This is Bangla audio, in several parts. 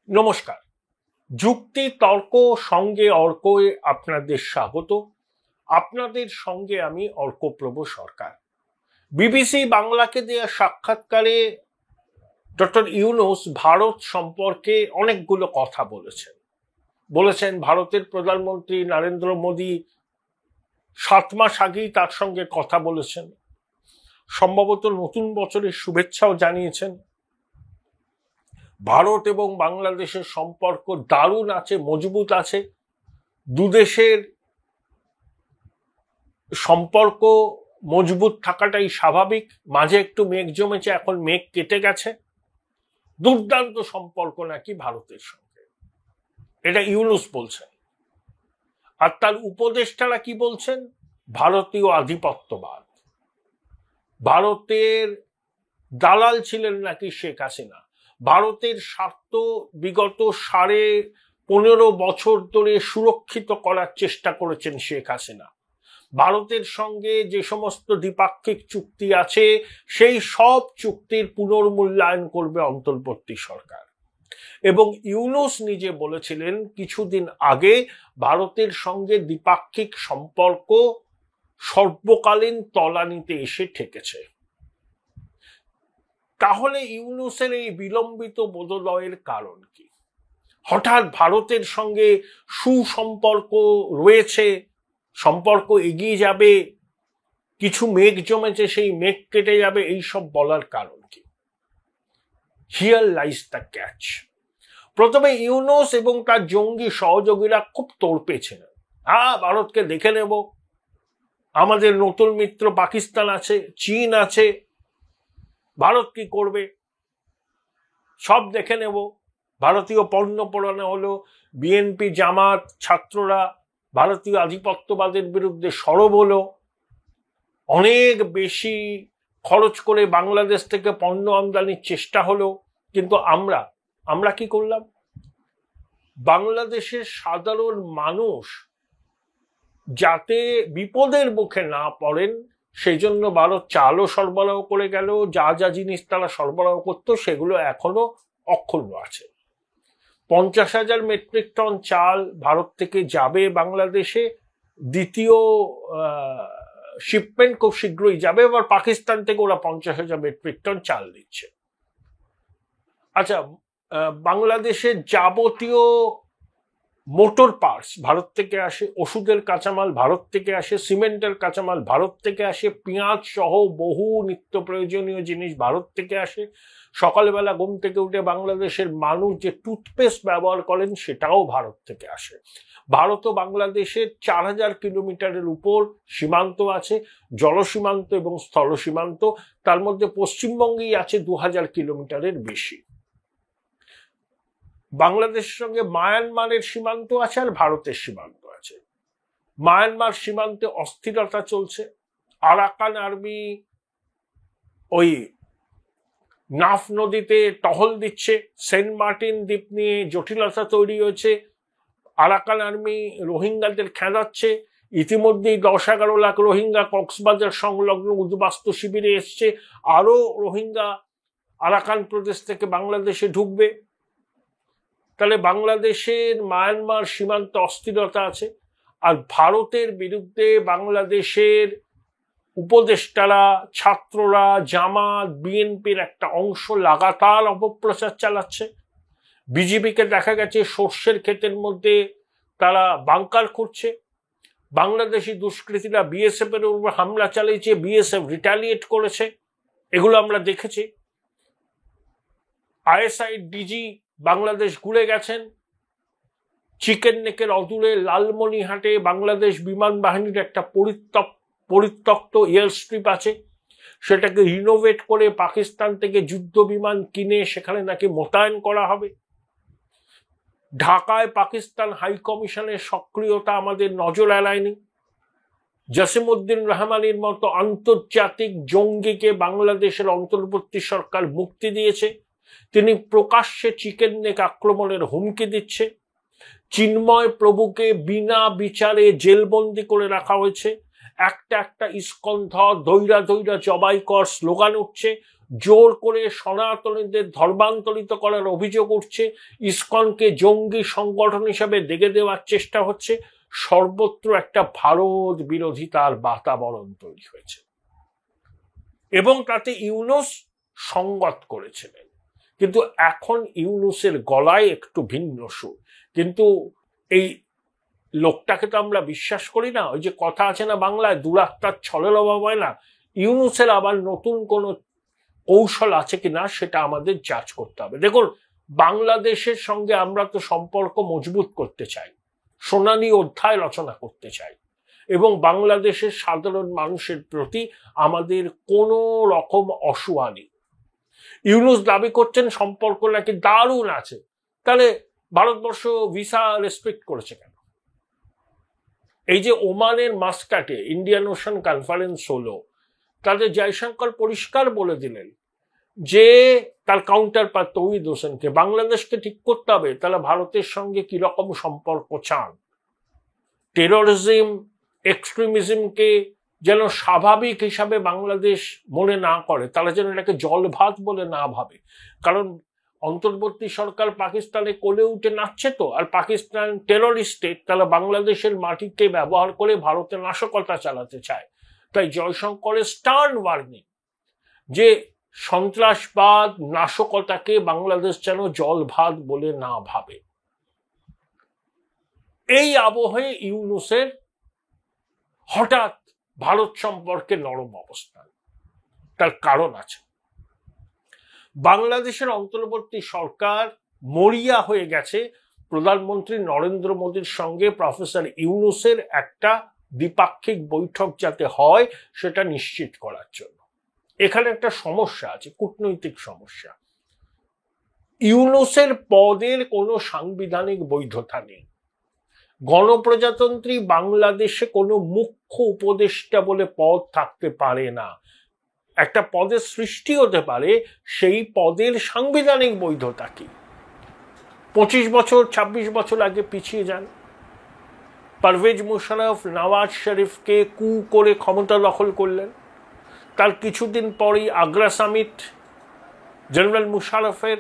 নমস্কার। যুক্তি তর্ক সঙ্গে অর্কয়ে আপনাদের স্বাগত। আপনাদের সঙ্গে আমি অর্কপ্রভ সরকার। বিবিসি বাংলাকে দেয়া সাক্ষাৎকারে ডক্টর ইউনূস ভারত সম্পর্কে অনেকগুলো কথা বলেছেন ভারতের প্রধানমন্ত্রী নরেন্দ্র মোদী 7 মাস আগেই তার সঙ্গে কথা বলেছেন, সম্ভবত নতুন বছরের শুভেচ্ছাও জানিয়েছেন। ভারত এবং বাংলাদেশের সম্পর্ক দারুণ আছে, মজবুত আছে। দুদেশের সম্পর্ক মজবুত থাকাটাই স্বাভাবিক। মাঝে একটু মেঘ জমেছে, এখন মেঘ কেটে গেছে। দুর্দান্ত সম্পর্ক নাকি ভারতের সঙ্গে, এটা ইউনূস বলছেন। আর তার উপদেষ্টারা কি বলছেন? ভারতীয় আধিপত্যবাদ। ভারতের দালাল ছিলেন নাকি শেখ হাসিনা। ভারতের স্বার্থ বিগত 15.5 বছর ধরে সুরক্ষিত করার চেষ্টা করেছেন শেখ হাসিনা। ভারতের সঙ্গে যে সমস্ত দ্বিপাক্ষিক চুক্তি আছে সেই সব চুক্তির পুনর্মূল্যায়ন করবে অন্তর্বর্তী সরকার। এবং ইউনূস নিজে বলেছিলেন কিছুদিন আগে ভারতের সঙ্গে দ্বিপাক্ষিক সম্পর্ক সর্বকালীন তলানিতে এসে ঠেকেছে। তাহলে ইউনূসের এই বিলম্বিত বোধোদয়ের কারণ কি? হঠাৎ ভারতের সঙ্গে সুসম্পর্ক রয়েছে, সম্পর্ক এগিয়ে যাবে, কিছু মেঘ জমেছে সেই মেঘ কেটে যাবে, এইসব বলার কারণ কি? Here lies the catch. প্রথমে ইউনূস এবং তার জঙ্গি সহযোগীরা খুব তোড়পেছিলেন। ভারতকে দেখে নেব, আমাদের নতুন মিত্র পাকিস্তান আছে, চীন আছে, ভারত কি করবে সব দেখে নেব। ভারতীয় পণ্য পণ্য হলো, বিএনপি জামাত ছাত্ররা ভারতীয় আধিপত্যবাদের বিরুদ্ধে সরব হলো, অনেক বেশি খরচ করে বাংলাদেশ থেকে পণ্য আমদানির চেষ্টা হলো। কিন্তু আমরা কি করলাম? বাংলাদেশের সাধারণ মানুষ যাতে বিপদের মুখে না পড়েন সেই জন্য ভারত চালও সরবরাহ করে গেল। যা যা জিনিস তারা সরবরাহ করতো সেগুলো এখনো অক্ষুণ্ণ আছে। 50,000 মেট্রিক টন চাল ভারত থেকে যাবে বাংলাদেশে, দ্বিতীয় শিপমেন্ট খুব শীঘ্রই যাবে। এবার পাকিস্তান থেকে ওরা 50,000 মেট্রিক টন চাল দিচ্ছে। আচ্ছা, বাংলাদেশের যাবতীয় মোটর পার্টস ভারত থেকে আসে, ওষুধের কাঁচামাল ভারত থেকে আসে, সিমেন্টের কাঁচামাল ভারত থেকে আসে, পেঁয়াজ সহ বহু নিত্য প্রয়োজনীয় জিনিস ভারত থেকে আসে। সকালবেলা ঘুম থেকে উঠে বাংলাদেশের মানুষ যে টুথপেস্ট ব্যবহার করেন সেটাও ভারত থেকে আসে। ভারত ও বাংলাদেশের 4,000 কিলোমিটারের উপর সীমান্ত আছে, জলসীমান্ত এবং স্থল সীমান্ত। তার মধ্যে পশ্চিমবঙ্গেই আছে 2,000 কিলোমিটারের বেশি। বাংলাদেশের সঙ্গে মায়ানমারের সীমান্ত আছে আর ভারতের সীমান্ত আছে। মায়ানমার সীমান্তে অস্থিরতা চলছে। আরাকান আর্মি ওই নাফ নদীতে টহল দিচ্ছে। সেন্ট মার্টিন দ্বীপ নিয়ে জটিলতা তৈরি হয়েছে। আরাকান আর্মি রোহিঙ্গাদের খেদাচ্ছে। ইতিমধ্যেই 10-11 লাখ রোহিঙ্গা কক্সবাজার সংলগ্ন উদ্বাস্তু শিবিরে এসছে। আরো রোহিঙ্গা আরাকান প্রদেশ থেকে বাংলাদেশে ঢুকবে। তাহলে বাংলাদেশের মায়ানমার সীমান্তে অস্থিরতা আছে। আর ভারতের বিরুদ্ধে বাংলাদেশের উপদেষ্টারা, ছাত্ররা, জামাত, বিএনপির একটা অংশ লাগাতার অপপ্রচার চালাচ্ছে। বিজেপিকে দেখা গেছে সর্ষের ক্ষেতের মধ্যে তারা বাংকার করছে। বাংলাদেশি দুষ্কৃতীরা বিএসএফ এর উপর হামলা চালিয়েছে, বিএসএফ রিটালিয়েট করেছে, এগুলো আমরা দেখেছি। আইএসআই ডিজি বাংলাদেশ ঘুরে গেছেন। চিকেন নেকের অদূরে লালমনিহাটে বাংলাদেশ বিমান বাহিনীর একটা পরিত্যক্ত এয়ার স্ট্রিপ আছে, সেটাকে রিনোভেট করে পাকিস্তান থেকে যুদ্ধ বিমান কিনে সেখানে নাকি মোতায়েন করা হবে। ঢাকায় পাকিস্তান হাই কমিশনের সক্রিয়তা আমাদের নজর এড়ায়নি। জসিমউদ্দিন রহমানির মতো আন্তর্জাতিক জঙ্গিকে বাংলাদেশের অন্তর্বর্তী সরকার মুক্তি দিয়েছে। তিনি প্রকাশ্যে চিকেন নেক আক্রমণের হুমকি দিচ্ছে। চিন্ময় প্রভুকে বিনা বিচারে জেলবন্দি করে রাখা হয়েছে। একটা ইস্কন ধর, দৈরা দৈরা জবাই কর স্লোগান উঠছে। জোর করে সনাতনীদের ধর্মান্তরিত করার অভিযোগ উঠছে, ইসকনকে জঙ্গি সংগঠন হিসাবে দেখে দেওয়ার চেষ্টা হচ্ছে, সর্বত্র একটা ভারত বিরোধিতার বাতাবরণ তৈরি হয়েছে এবং তাতে ইউনূস সঙ্গত করেছিলেন। কিন্তু এখন ইউনূসের গলায় একটু ভিন্ন সুর। কিন্তু এই লোকটাকে তো আমরা বিশ্বাস করি না। ওই যে কথা আছে না বাংলায়, দুরাত্মার ছলের অভাব হয় না। ইউনূসের আবার নতুন কোন কৌশল আছে কিনা সেটা আমাদের যাচ করতে হবে। দেখুন, বাংলাদেশের সঙ্গে আমরা তো সম্পর্ক মজবুত করতে চাই, সোনালী অধ্যায় রচনা করতে চাই, এবং বাংলাদেশের সাধারণ মানুষের প্রতি আমাদের কোনো রকম অসুয়া নেই। ইউনূস দাবি করছেন সম্পর্ক নাকি দারুণ আছে, তাহলে ভারতবর্ষ ভিসা রেস্ট্রিক্ট করেছে কেন? এই যে ওমানের মাস্কাটে ইন্ডিয়ান ওশান কনফারেন্স হলো, তাদের জয়শঙ্কর পরিষ্কার বলে দিলেন যে তার কাউন্টার পার্ট তৌহিদ হোসেনকে বাংলাদেশকে ঠিক করতে হবে তাহলে ভারতের সঙ্গে কিরকম সম্পর্ক চান। টেরোরিজম, এক্সট্রিমিজমকে যেন স্বাভাবিক হিসাবে বাংলাদেশ মনে না করে, তারা যেন এটাকে জলভাত বলে না ভাবে। কারণ অন্তর্বর্তী সরকার পাকিস্তানে কোলে উঠে নাচছে তো, আর পাকিস্তান টেররিস্ট স্টেট, তারা বাংলাদেশের মাটিকে ব্যবহার করে ভারতে নাশকতা চালাতে চায়। তাই জয়শঙ্করের স্টার্ন ওয়ার্নিং যে সন্ত্রাসবাদ, নাশকতাকে বাংলাদেশ যেন জলভাত বলে না ভাবে। এই আবহে ইউনূসের হঠাৎ ভারত সম্পর্কে নরম অবস্থান। তার কারণ আছে। বাংলাদেশের অন্তর্বর্তী সরকার মরিয়া হয়ে গেছে প্রধানমন্ত্রী নরেন্দ্র মোদীর সঙ্গে প্রফেসর ইউনূসের একটা দ্বিপাক্ষিক বৈঠক যাতে হয় সেটা নিশ্চিত করার জন্য। এখানে একটা সমস্যা আছে, কূটনৈতিক সমস্যা। ইউনূসের পদের কোনো সাংবিধানিক বৈধতা নেই। গণপ্রজাতন্ত্রী বাংলাদেশে কোনো মুখ্য উপদেষ্টা বলে পদ থাকতে পারে না। একটা পদের সৃষ্টি হতে পারে, সেই পদের সাংবিধানিক বৈধতা কি? 25 বছর 26 বছর আগে পিছিয়ে যান, পারভেজ মুশারফ নওয়াজ শরীফকে কু করে ক্ষমতা দখল করলেন। তার কিছুদিন পরেই আগ্রা সামিট, জেনারেল মুশারফের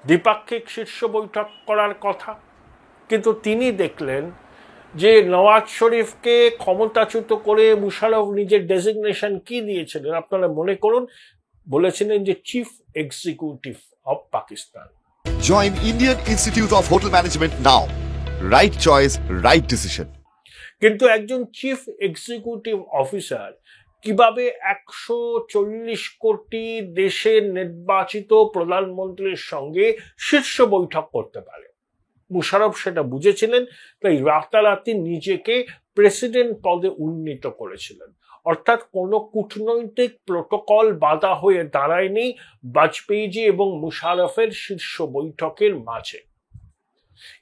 দ্বিপাক্ষিক শীর্ষ বৈঠক করার কথা, কিন্তু তিনি দেখলেন যে নওয়াজ শরীফকে ক্ষমতাচ্যুত করে মুশারফ নিজের ডেজিগনেশন কি দিয়েছিলেন আপনারা মনে করুন, বলেছিলেন যে chief executive of Pakistan. Join Indian Institute of Hotel Management now. Right choice, right decision. কিন্তু একজন চিফ এক্সিকিউটিভ অফিসার কিভাবে 140 কোটি দেশের নির্বাচিত প্রধানমন্ত্রীর সঙ্গে শীর্ষ বৈঠক করতে পারে? মুশারফ সেটা বুঝেছিলেন, তাই রাতারাতি নিজেকে প্রেসিডেন্ট পদে উন্নীত করেছিলেন। অর্থাৎ কোনো কূটনৈতিক প্রোটোকল বাধা হয়ে দাঁড়ায়নি বাজপেয়ীজি এবং মুশারফের শীর্ষ বৈঠকের মাঝে।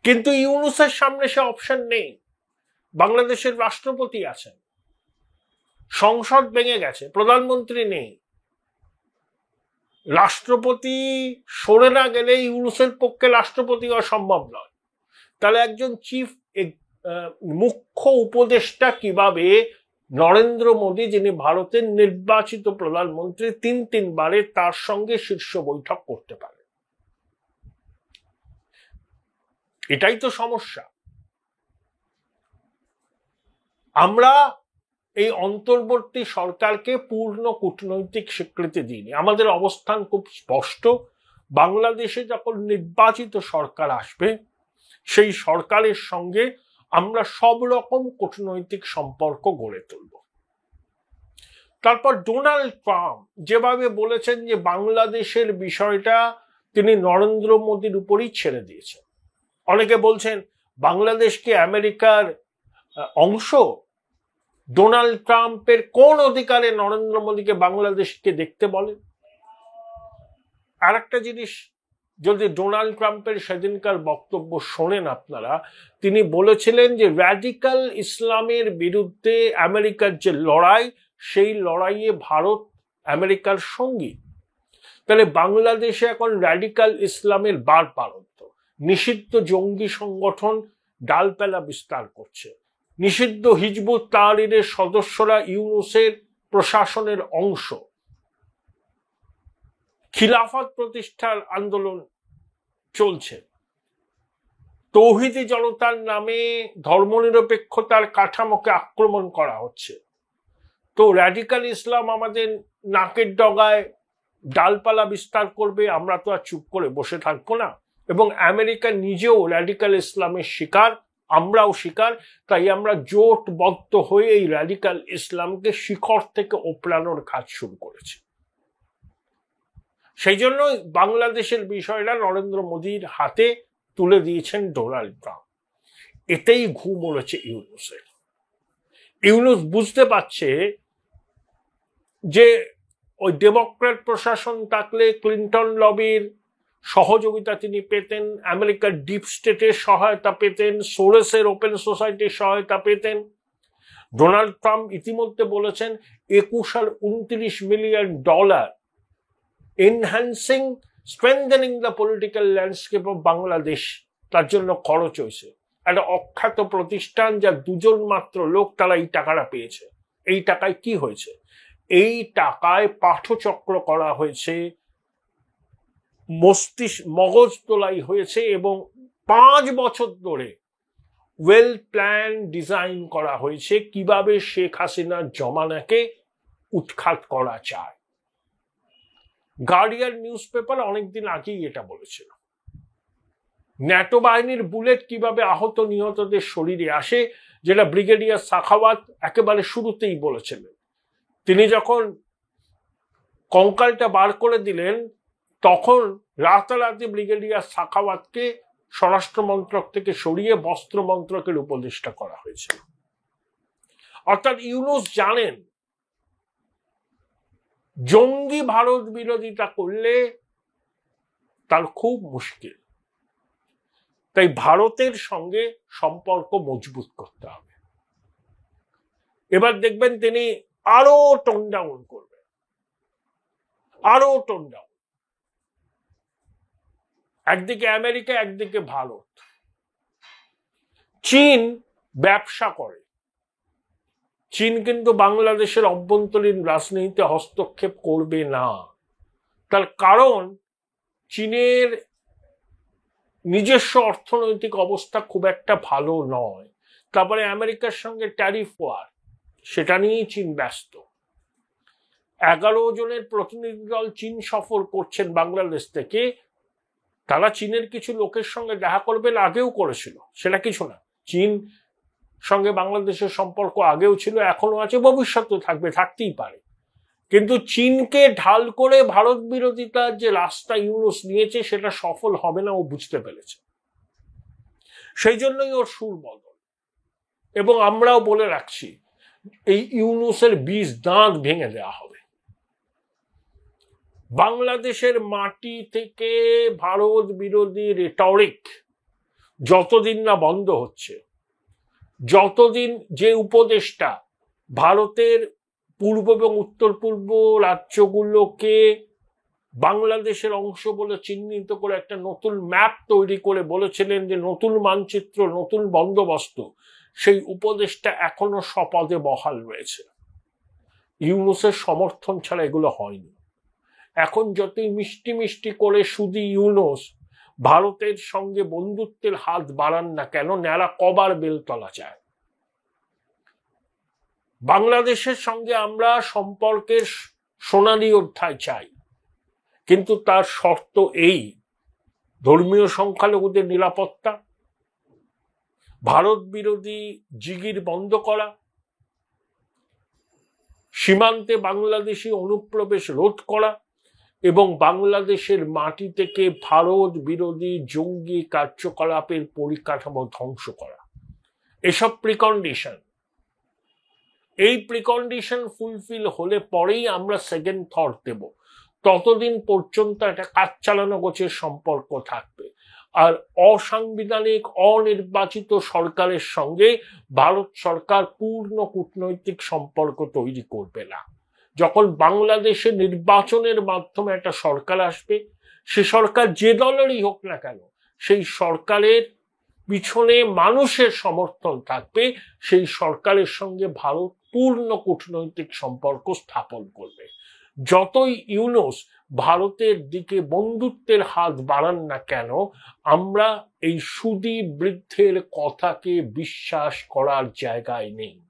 কিন্তু ইউনূসের সামনে সে অপশন নেই। বাংলাদেশের রাষ্ট্রপতি আছেন, সংসদ ভেঙে গেছে, প্রধানমন্ত্রী নেই। রাষ্ট্রপতি সরে না গেলে ইউনূসের পক্ষে রাষ্ট্রপতি হওয়া সম্ভব নয়। তাহলে একজন চিফ মুখ্য উপদেষ্টা কিভাবে নরেন্দ্র মোদী, যিনি ভারতের নির্বাচিত প্রধানমন্ত্রী, 3 বারে তার সঙ্গে শীর্ষ বৈঠক করতে পারে? এটাই তো সমস্যা। আমরা এই অন্তর্বর্তী সরকারকে পূর্ণ কূটনৈতিক স্বীকৃতি দিইনি। আমাদের অবস্থান খুব স্পষ্ট। বাংলাদেশে যখন নির্বাচিত সরকার আসবে, সেই সরকারের সঙ্গে আমরা সব রকম কূটনৈতিক সম্পর্ক গড়ে তুলব। তারপর ডোনাল্ড ট্রাম্প যেভাবে বলেছেন যে বাংলাদেশের বিষয়টা তিনি নরেন্দ্র মোদীর উপরই ছেড়ে দিয়েছেন। অনেকে বলছেন বাংলাদেশ কি আমেরিকার অংশ? ডোনাল্ড ট্রাম্পের কোন অধিকারে নরেন্দ্র মোদীকে বাংলাদেশকে দেখতে বলেন? আর একটা জিনিস, যদি ডোনাল্ড ট্রাম্পের সেদিনকার বক্তব্য শোনেন আপনারা, তিনি বলেছিলেন যে র্যাডিক্যাল ইসলামের বিরুদ্ধে আমেরিকার যে লড়াই, সেই লড়াইয়ে ভারত আমেরিকার সঙ্গী। তাহলে বাংলাদেশে এখন র্যাডিক্যাল ইসলামের বারবারন্ত, নিষিদ্ধ জঙ্গি সংগঠন ডালপালা বিস্তার করছে। নিষিদ্ধ হিজবুত তাহরিরের সদস্যরা ইউনূসের প্রশাসনের অংশ। খিলাফত প্রতিষ্ঠার আন্দোলন চলছে, তৌহিদি জনতার নামে ধর্মনিরপেক্ষতার কাঠামোকে আক্রমণ করা হচ্ছে। তো র্যাডিক্যাল ইসলাম আমাদের নাকের ডগায় ডালপালা বিস্তার করবে, আমরা তো আর চুপ করে বসে থাকবো না। এবং আমেরিকা নিজেও র্যাডিক্যাল ইসলামের শিকার, আমরাও শিকার। তাই আমরা জোটবদ্ধ হয়ে এই র্যাডিক্যাল ইসলামকে শিখর থেকে ওপড়ানোর কাজ শুরু করেছি। সেই জন্য বাংলাদেশের বিষয়টা নরেন্দ্র মোদীর হাতে তুলে দিয়েছেন ডোনাল্ড ট্রাম্প। এতেই ঘুম উড়েছে ইউনূসের। ইউনূস বুঝতে পারছে যে ওই ডেমোক্র্যাট প্রশাসন থাকলে ক্লিন্টন লবির সহযোগিতা তিনি পেতেন, আমেরিকার ডিপ স্টেটের সহায়তা পেতেন, সোরেসের ওপেন সোসাইটির সহায়তা পেতেন। ডোনাল্ড ট্রাম্প ইতিমধ্যে বলেছেন 21 আর $29 million enhancing strengthening the political landscape of Bangladesh তার জন্য খরচ হয়েছে। একটা অখ্যাত প্রতিষ্ঠান, যার 2জন মাত্র লোক তারা এই টাকাটা পেয়েছে। এই টাকায় কি হয়েছে? এই টাকায় পাঠচক্র করা হয়েছে, মগজ তোলাই হয়েছে এবং 5 বছর ধরে ওয়েল প্ল্যান ডিজাইন করা হয়েছে কিভাবে শেখ হাসিনার জমানাকে উৎখাত করা যায়। গার্ডিয়ান নিউজ পেপার অনেকদিন আগেই এটা বলেছিল। ন্যাটো বাহিনীর বুলেট কিভাবে আহত নিহতদের শরীরে আসে, যেটা ব্রিগেডিয়ার সাখাওয়াত একেবারে শুরুতেই বলেছিলেন। তিনি যখন কঙ্কালটা বার করে দিলেন তখন রাতারাতি ব্রিগেডিয়ার সাখাওয়াতকে স্বরাষ্ট্র মন্ত্রক থেকে সরিয়ে বস্ত্র মন্ত্রকের উপদেষ্টা করা হয়েছিল। অর্থাৎ ইউনূস জানেন জঙ্গি ভারত বিরোধিতা করলে তার খুব মুশকিল। তাই ভারতের সঙ্গে সম্পর্ক মজবুত করতে হবে। এবার দেখবেন তিনি আরো টোন ডাউন করবেন, আরো টোন ডাউন। একদিকে আমেরিকা, একদিকে ভারত। চীন ব্যবসা করে, চীন কিন্তু বাংলাদেশের অভ্যন্তরীণ রাজনীতিতে হস্তক্ষেপ করবে না। তার কারণ চীনের নিজস্ব অর্থনৈতিক অবস্থা খুব একটা ভালো নয়। তারপরে আমেরিকার সঙ্গে ট্যারিফ ওয়ার, সেটা নিয়েই চীন ব্যস্ত। 11 জনের প্রতিনিধি দল চীন সফর করছেন বাংলাদেশ থেকে। তারা চীনের কিছু লোকের সঙ্গে দেখা করবেন, আগেও করেছিল, সেটা কিছু না। চীন সঙ্গে বাংলাদেশের সম্পর্ক আগেও ছিল, এখনো আছে, ভবিষ্যতেও থাকবে, থাকতেই পারে। কিন্তু চীনকে ঢাল করে ভারত বিরোধিতার যে রাস্তা ইউনূস নিয়েছে সেটা সফল হবে না, ও বুঝতে পেরেছে। সেই জন্যই ওর সুর বদল। এবং আমরাও বলে রাখছি, এই ইউনূসের 20 দাঁত ভেঙে দেওয়া হবে। বাংলাদেশের মাটি থেকে ভারত বিরোধী রেটরিক যতদিন না বন্ধ হচ্ছে, যতদিন যে উপদেষ্টা ভারতের পূর্ব এবং উত্তর পূর্ব রাজ্যগুলোকে বাংলাদেশের অংশ বলে চিহ্নিত করে একটা নতুন ম্যাপ তৈরি করে বলেছিলেন যে নতুন মানচিত্র, নতুন বন্দোবস্ত, সেই উপদেষ্টা এখনো স্বপদে বহাল রয়েছে। ইউনূসের সমর্থন ছাড়া এগুলো হয়নি। এখন যতই মিষ্টি মিষ্টি করে শুধু ইউনূস ভারতের সঙ্গে বন্ধুত্বের হাত বাড়ান না কেন, ন্যাড়া কবার বেলতলা চায়। বাংলাদেশের সঙ্গে আমরা সম্পর্কের সোনালী অধ্যায় চাই, কিন্তু তার শর্ত এই: ধর্মীয় সংখ্যালঘুদের নিরাপত্তা, ভারত বিরোধী জিগির বন্ধ করা, সীমান্তে বাংলাদেশি অনুপ্রবেশ রোধ করা এবং বাংলাদেশের মাটি থেকে ভারত বিরোধী জঙ্গি কার্যকলাপের পরিকাঠামো ধ্বংস করা। এসব প্রিকন্ডিশন, এই প্রিকন্ডিশন ফুলফিল হলে পরেই আমরা সেকেন্ড থট দেব। ততদিন পর্যন্ত একটা কাজ চালানো গোছের সম্পর্ক থাকবে। আর অসাংবিধানিক অনির্বাচিত সরকারের সঙ্গে ভারত সরকার পূর্ণ কূটনৈতিক সম্পর্ক তৈরি করবে না। যখন বাংলাদেশে নির্বাচনের মাধ্যমে একটা সরকার আসবে, সে সরকার যে দলেরই হোক না কেন, সেই সরকারের পিছনে মানুষের সমর্থন থাকবে, সেই সরকারের সঙ্গে ভারত পূর্ণ কূটনৈতিক সম্পর্ক স্থাপন করবে। যতই ইউনূস ভারতের দিকে বন্ধুত্বের হাত বাড়ান না কেন, আমরা এই সুদী বৃদ্ধের কথাকে বিশ্বাস করার জায়গায় নেই।